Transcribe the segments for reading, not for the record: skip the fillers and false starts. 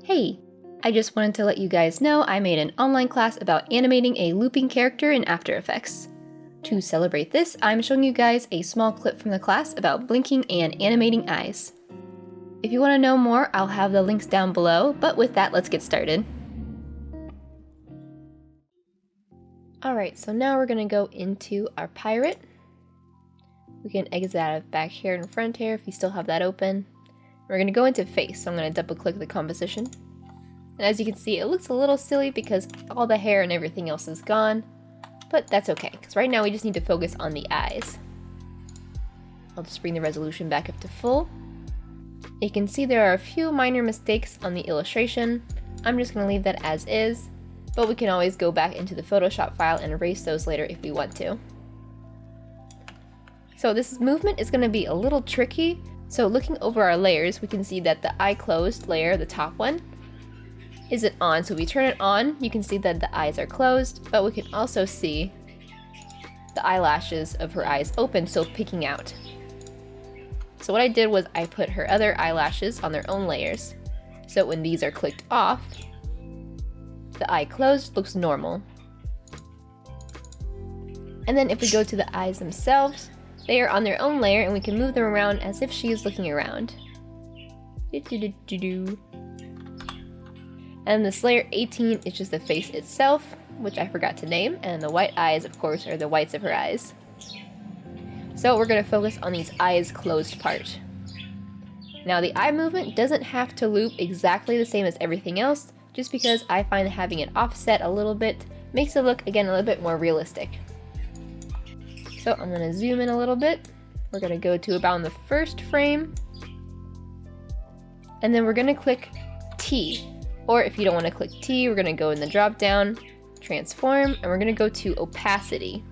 Hey! I just wanted to let you guys know I made an online class about animating a looping character in After Effects. To celebrate this, I'm showing you guys a small clip from the class about blinking and animating eyes. If you want to know more, I'll have the links down below, but with that, let's get started. Alright, so now we're going to go into our pirate. We can exit out of back hair and front hair if you still have that open. We're going to go into face, so I'm going to double click the composition. And as you can see, it looks a little silly because all the hair and everything else is gone. But that's okay, because right now we just need to focus on the eyes. I'll just bring the resolution back up to full. You can see there are a few minor mistakes on the illustration. I'm just going to leave that as is, but we can always go back into the Photoshop file and erase those later if we want to. So this movement is going to be a little tricky. So looking over our layers, we can see that the eye closed layer, the top one, isn't on. So if we turn it on, you can see that the eyes are closed, but we can also see the eyelashes of her eyes open, so peeking out. So what I did was I put her other eyelashes on their own layers. So when these are clicked off, the eye closed looks normal. And then if we go to the eyes themselves, they are on their own layer and we can move them around as if she is looking around. And this layer 18 is just the face itself, which I forgot to name, and the white eyes, of course, are the whites of her eyes. So we're going to focus on these eyes closed part. Now the eye movement doesn't have to loop exactly the same as everything else, just because I find having it offset a little bit makes it look, again, a little bit more realistic. So I'm going to zoom in a little bit. We're going to go to about the first frame, and then we're going to click T. Or if you don't want to click T, we're going to go in the drop down, transform, and we're going to go to opacity.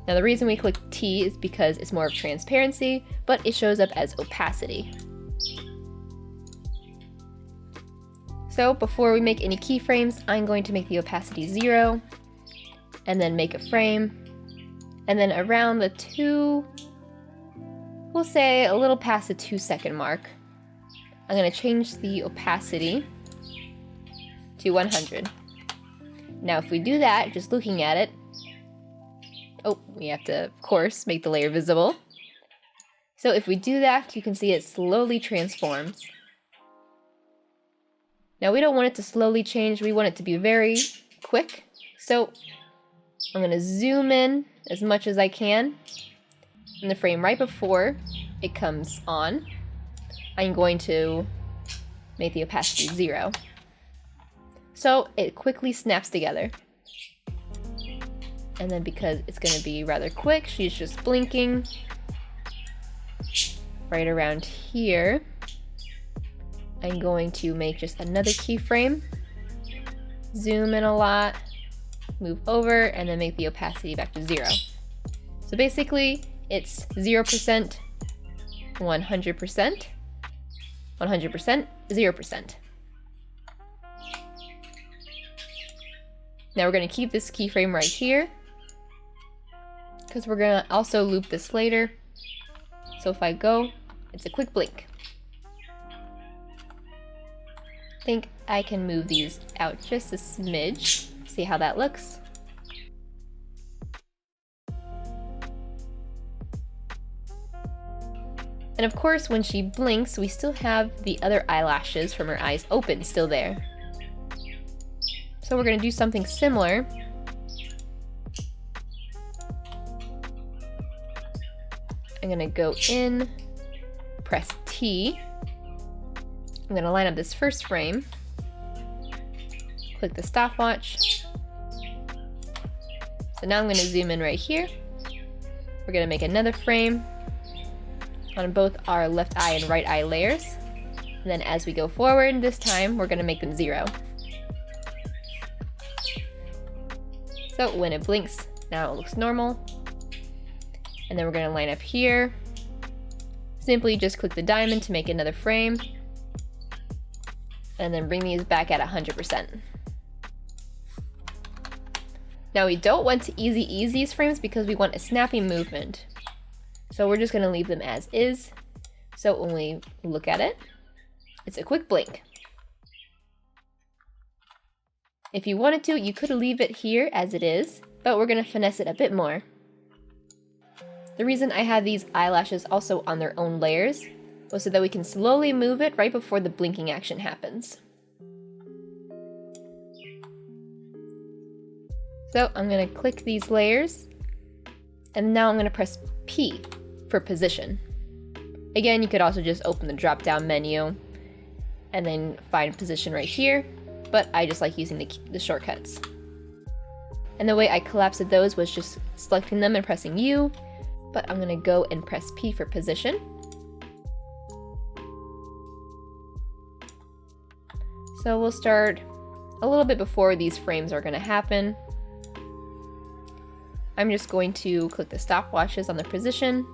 Now the reason we click T is because it's more of transparency, but it shows up as opacity. So before we make any keyframes, I'm going to make the opacity 0, and then make a frame, and then around the we'll say a little past the 2-second mark, I'm going to change the opacity to 100. Now if we do that, just looking at it, we have to, of course, make the layer visible. So if we do that, you can see it slowly transforms. Now we don't want it to slowly change, we want it to be very quick. So I'm going to zoom in as much as I can. In the frame right before it comes on, I'm going to make the opacity 0. So it quickly snaps together. And then because it's going to be rather quick, she's just blinking right around here. I'm going to make just another keyframe, zoom in a lot, move over, and then make the opacity back to 0. So basically, it's 0%, 100%, 100%, 0%. Now we're going to keep this keyframe right here, because we're going to also loop this later. So if I go, it's a quick blink. I think I can move these out just a smidge, see how that looks. And of course, when she blinks, we still have the other eyelashes from her eyes open still there. So we're going to do something similar. I'm going to go in, press T. I'm going to line up this first frame, click the stopwatch. So now I'm going to zoom in right here. We're going to make another frame on both our left eye and right eye layers. And then as we go forward, this time we're going to make them 0. So when it blinks, now it looks normal. And then we're going to line up here. Simply just click the diamond to make another frame. And then bring these back at 100%. Now we don't want to ease these frames because we want a snappy movement. So we're just going to leave them as is. So when we look at it, It's a quick blink. If you wanted to, you could leave it here as it is, but we're going to finesse it a bit more. The reason I had these eyelashes also on their own layers was so that we can slowly move it right before the blinking action happens. So I'm going to click these layers, and now I'm going to press P for position. Again, you could also just open the drop-down menu and then find position right here, but I just like using the shortcuts. And the way I collapsed those was just selecting them and pressing U, but I'm going to go and press P for position. So we'll start a little bit before these frames are going to happen. I'm just going to click the stopwatches on the position,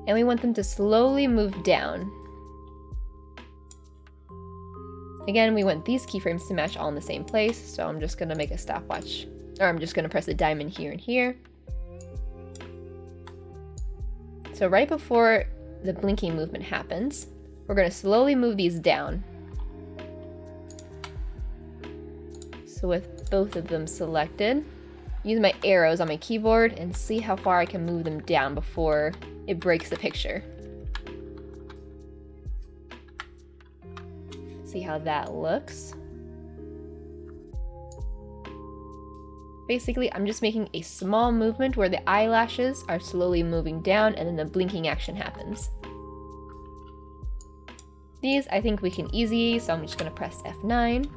and we want them to slowly move down. Again, we want these keyframes to match all in the same place, so I'm just going to make a stopwatch, or I'm just going to press the diamond here and here. So right before the blinking movement happens, we're going to slowly move these down. So with both of them selected, use my arrows on my keyboard and see how far I can move them down before it breaks the picture. See how that looks. Basically, I'm just making a small movement where the eyelashes are slowly moving down and then the blinking action happens. These I think we can easy, so I'm just going to press F9.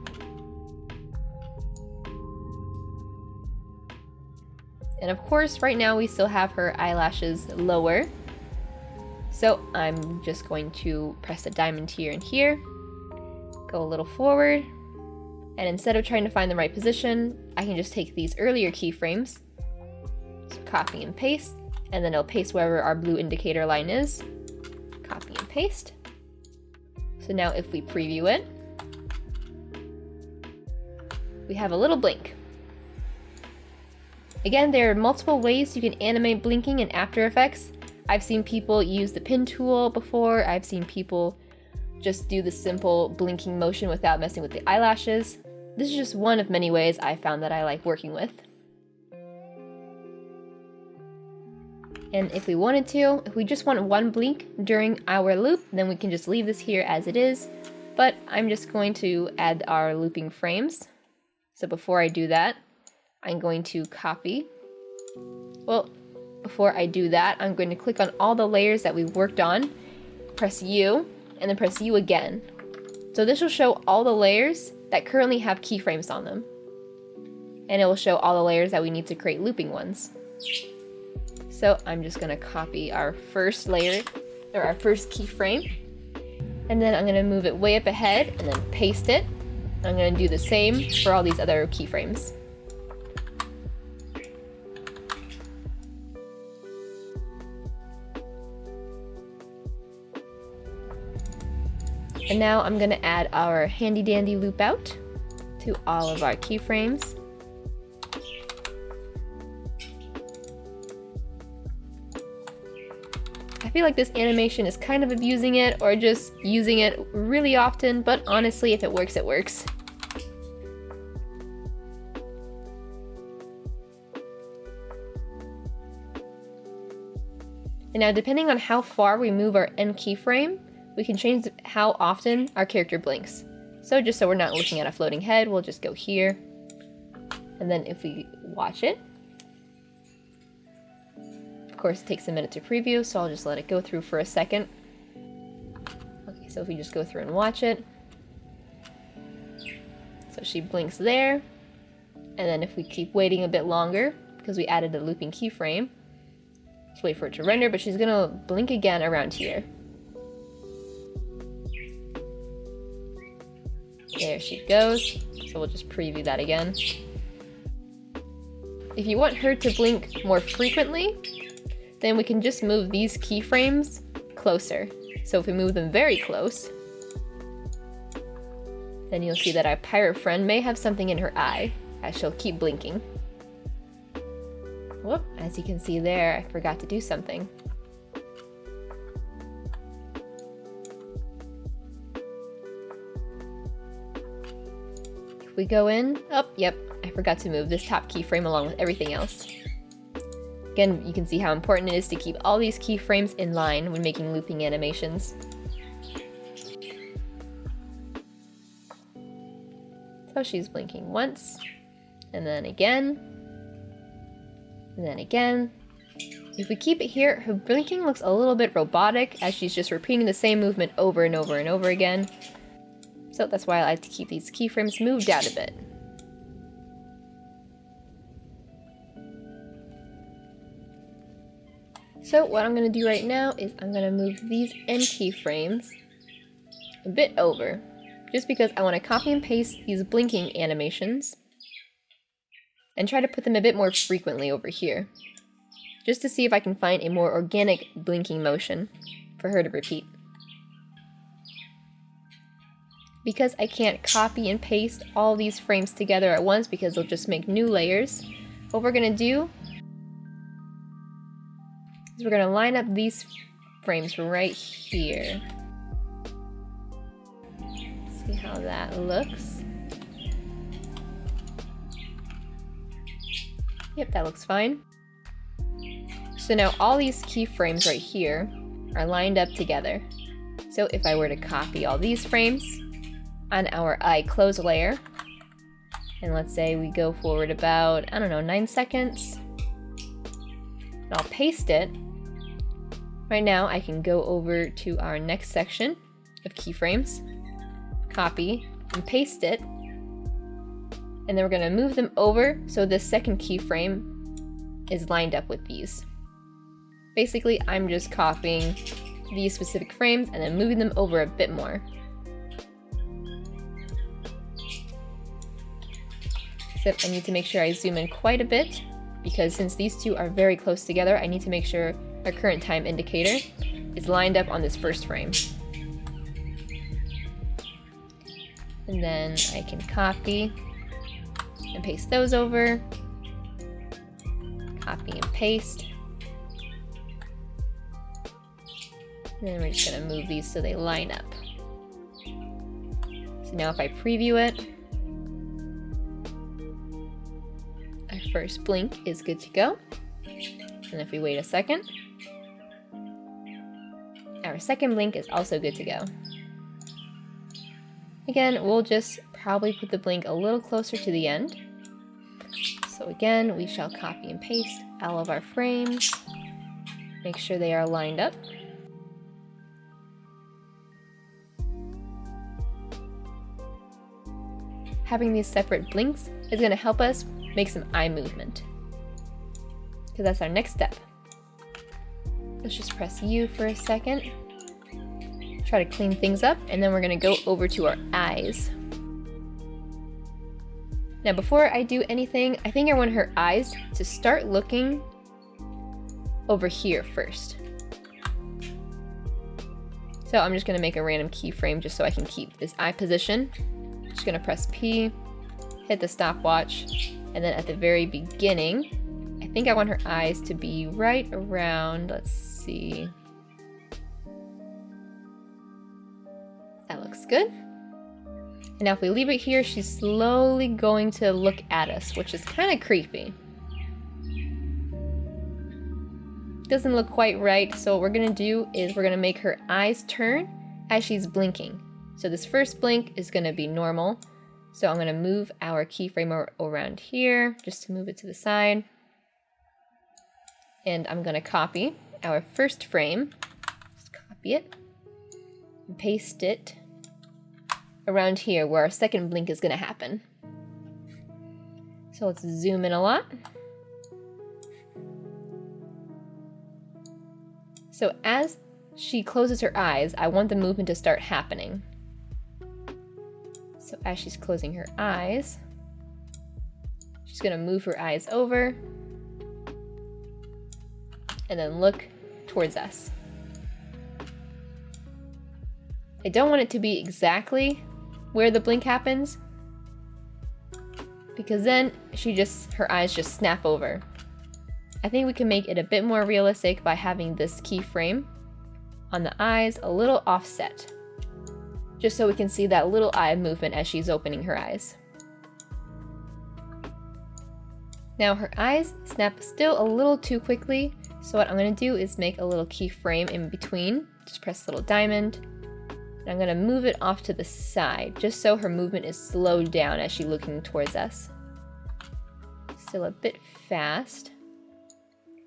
And of course, right now we still have her eyelashes lower. So I'm just going to press the diamond here and here, go a little forward, and instead of trying to find the right position, I can just take these earlier keyframes, so copy and paste, and then it'll paste wherever our blue indicator line is, copy and paste. So now if we preview it, we have a little blink. Again, there are multiple ways you can animate blinking in After Effects. I've seen people use the pin tool before. I've seen people just do the simple blinking motion without messing with the eyelashes. This is just one of many ways I found that I like working with. And if we wanted to, if we just want one blink during our loop, then we can just leave this here as it is. But I'm just going to add our looping frames. So before I do that, I'm going to copy. Well, before I do that, I'm going to click on all the layers that we worked on, press U, and then press U again. So this will show all the layers that currently have keyframes on them. And it will show all the layers that we need to create looping ones. So I'm just going to copy our first layer, or our first keyframe, and then I'm going to move it way up ahead and then paste it. I'm going to do the same for all these other keyframes. And now I'm going to add our handy dandy loop out to all of our keyframes. I feel like this animation is kind of abusing it or just using it really often, but honestly, if it works, it works. And now depending on how far we move our end keyframe, we can change how often our character blinks. So just so we're not looking at a floating head, we'll just go here. And then if we watch it, of course it takes a minute to preview, so I'll just let it go through for a second. Okay, so if we just go through and watch it. So she blinks there. And then if we keep waiting a bit longer, because we added a looping keyframe, let's wait for it to render, but she's gonna blink again around here. There she goes. So we'll just preview that again. If you want her to blink more frequently, then we can just move these keyframes closer. So if we move them very close, then you'll see that our pirate friend may have something in her eye, as she'll keep blinking. Whoop, as you can see there, I forgot to do something. If we go in, oh, yep, I forgot to move this top keyframe along with everything else. Again, you can see how important it is to keep all these keyframes in line when making looping animations. So she's blinking once, and then again, and then again. If we keep it here, her blinking looks a little bit robotic as she's just repeating the same movement over and over and over again. So that's why I like to keep these keyframes moved out a bit. So what I'm going to do right now is I'm going to move these end keyframes a bit over, just because I want to copy and paste these blinking animations and try to put them a bit more frequently over here, just to see if I can find a more organic blinking motion for her to repeat. Because I can't copy and paste all these frames together at once because they'll just make new layers, what we're going to do is we're going to line up these frames right here. See how that looks. Yep, that looks fine. So now all these keyframes right here are lined up together. So if I were to copy all these frames on our eye close layer, and let's say we go forward about, I don't know, 9 seconds, and I'll paste it. Right now I can go over to our next section of keyframes, copy and paste it, and then we're going to move them over so this second keyframe is lined up with these. Basically, I'm just copying these specific frames and then moving them over a bit more. Except I need to make sure I zoom in quite a bit, because since these two are very close together, I need to make sure our current time indicator is lined up on this first frame. And then I can copy and paste those over, copy and paste. And then we're just going to move these so they line up. So now if I preview it, our first blink is good to go. And if we wait a second, our second blink is also good to go. Again, we'll just probably put the blink a little closer to the end. So again, we shall copy and paste all of our frames, make sure they are lined up. Having these separate blinks is going to help us make some eye movement, because that's our next step. Let's just press U for a second, try to clean things up, and then we're going to go over to our eyes. Now before I do anything, I think I want her eyes to start looking over here first. So I'm just going to make a random keyframe just so I can keep this eye position. Just going to press P, hit the stopwatch, and then at the very beginning, I think I want her eyes to be right around, let's see. That looks good. And now if we leave it here, she's slowly going to look at us, which is kind of creepy. Doesn't look quite right, so what we're going to do is we're going to make her eyes turn as she's blinking. So this first blink is going to be normal. So I'm going to move our keyframe around here, just to move it to the side. And I'm going to copy our first frame, just copy it, and paste it around here where our second blink is going to happen. So let's zoom in a lot. So as she closes her eyes, I want the movement to start happening. So as she's closing her eyes, she's going to move her eyes over and then look towards us. I don't want it to be exactly where the blink happens, because then her eyes just snap over. I think we can make it a bit more realistic by having this keyframe on the eyes a little offset, just so we can see that little eye movement as she's opening her eyes. Now her eyes snap still a little too quickly, so what I'm going to do is make a little keyframe in between. Just press the little diamond. And I'm going to move it off to the side, just so her movement is slowed down as she's looking towards us. Still a bit fast.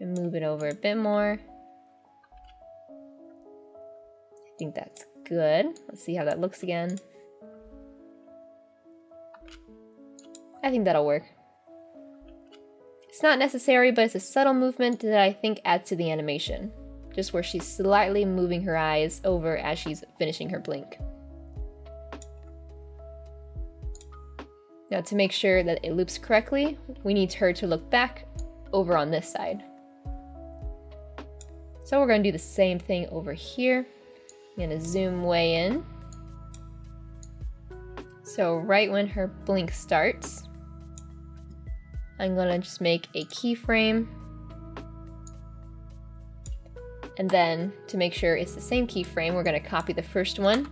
And move it over a bit more. I think that's good. Let's see how that looks again. I think that'll work. It's not necessary, but it's a subtle movement that I think adds to the animation. Just where she's slightly moving her eyes over as she's finishing her blink. Now to make sure that it loops correctly, we need her to look back over on this side. So we're going to do the same thing over here. I'm going to zoom way in. So right when her blink starts, I'm going to just make a keyframe. And then to make sure it's the same keyframe, we're going to copy the first one.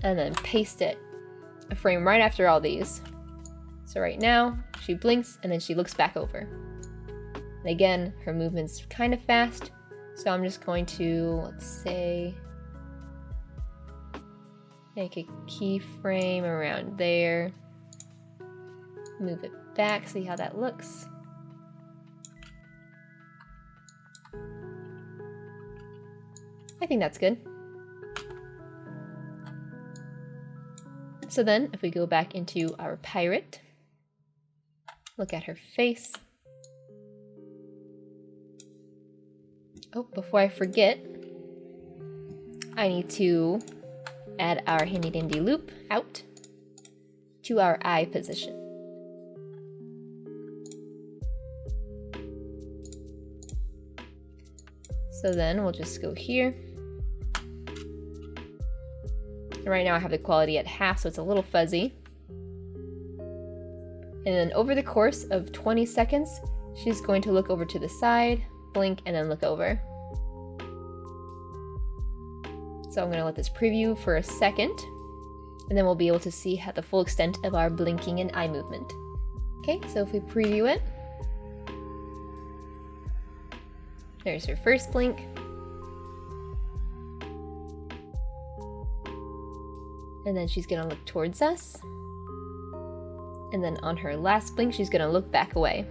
And then paste it a frame right after all these. So right now, she blinks and then she looks back over. And again, her movement's kind of fast. So I'm just going to, let's say, make a keyframe around there. Move it back, see how that looks. I think that's good. So then, if we go back into our pirate, look at her face. Oh, before I forget, I need to add our handy dandy loop out to our eye position. So then we'll just go here. Right now I have the quality at half, so it's a little fuzzy. And then over the course of 20 seconds, she's going to look over to the side, blink, and then look over. So I'm going to let this preview for a second, and then we'll be able to see the full extent of our blinking and eye movement. Okay, so if we preview it, there's her first blink. And then she's gonna look towards us. And then on her last blink, she's gonna look back away.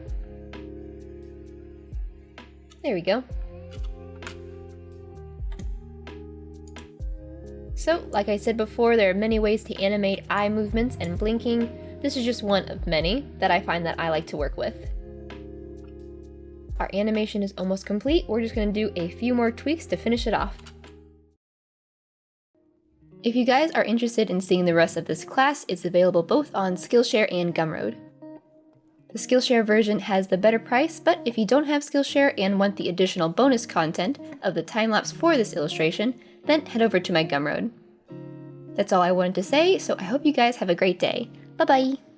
There we go. So, like I said before, there are many ways to animate eye movements and blinking. This is just one of many that I find that I like to work with. Our animation is almost complete. We're just gonna do a few more tweaks to finish it off. If you guys are interested in seeing the rest of this class, it's available both on Skillshare and Gumroad. The Skillshare version has the better price, but if you don't have Skillshare and want the additional bonus content of the time-lapse for this illustration, then head over to my Gumroad. That's all I wanted to say, so I hope you guys have a great day. Bye-bye!